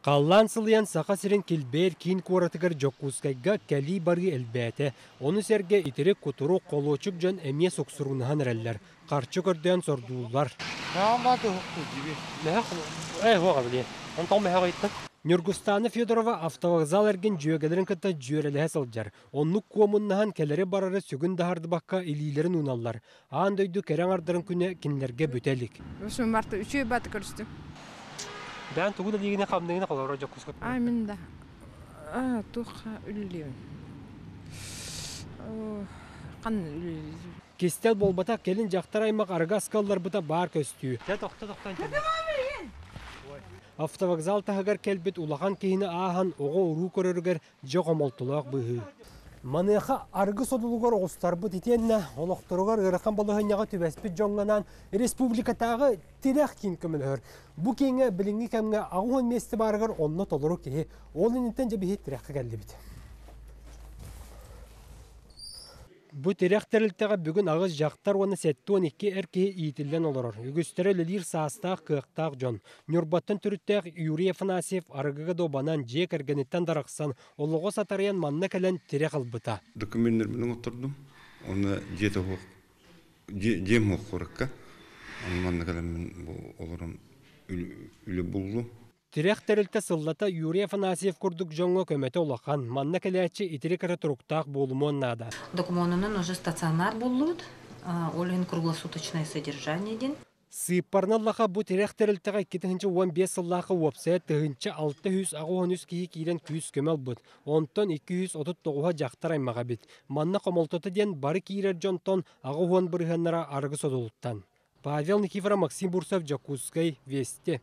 Қаллан сылыян сақа сирен келбер кейін қоратығыр жоққузкайға кәли бары әлбәті. Оны сәрге итерек құтыру қолуычық жөн әме соқсыруынаған әрәлілер. Қарчы көрден сордуылар. Нюргустаны Федорова автовокзал әрген жүйегелерін кітті жүйереліғе сылжар. Онлық қуамыннаған кәлері барары сүгін дағарды баққа илилерін уналар. Аан дөйді кәрен ардырын күні кенлерге бөтелік. Өшін барты үші баты көрістім. Бән тұғы да дегіне қабдыңына қолауыра жоқ күсіп. Мен да. Тұға үлілеуін. Қан үлілеуін. Кестел болбата келін жақтар аймақ аргаскалар бұта бар көстүү. Автовокзал тағығар кәлбет улахан кейіні аахан оғы ұру көріргер жоқ омолтылық бұғы. Маныға арғы содылығыр оғыстар бұт етенне, олықтырығыр ғырыққан болығынyaға түбәспет жоңғанан республикатағы тирек кейін көмілігір. Бұ кейінгі білінгі кәмге ағуын месті барығыр онны толыру кейі. Ол енеттен жебе тирекқа кәлді біт. Бұ тиректерліктіға бүгін ағыз жақтар оны сәтті 12 әркеге иетілден олырыр. Үгістері лілер састақ қықтақ жон. Нүрбаттын түріттәқ Юрий Афанасьев арғығы добанан жек әргенеттен дарақсан, олығы сатариян манна кәлін тирек албыта. Документтермен отырдым. Оны жем оқырыққа. Манна кәлін олырым үлі бұллу. Тиректерілті сыллата Юрий Афанасьев күрдік жоңғы көмәті олақан, манна кәләтші итерекері тұруқтақ болымуын нада. Документінің уже стационар болуд, олын круглосуточное содержание ден. Сыйпарналлаға бұ тиректерілтіға 215 сыллақы уапсая тұғынчы 600 ағуғын үз кейі кейлен 200 көмел бұд. Онтон 239 жақтар аймаға бит. Манна қомолтоты ден бары кейлер жонтон ағуғын бұрғаннара арғы содылыттан. Павел Никифора, Максим Бурсов, Жакускай, Вести.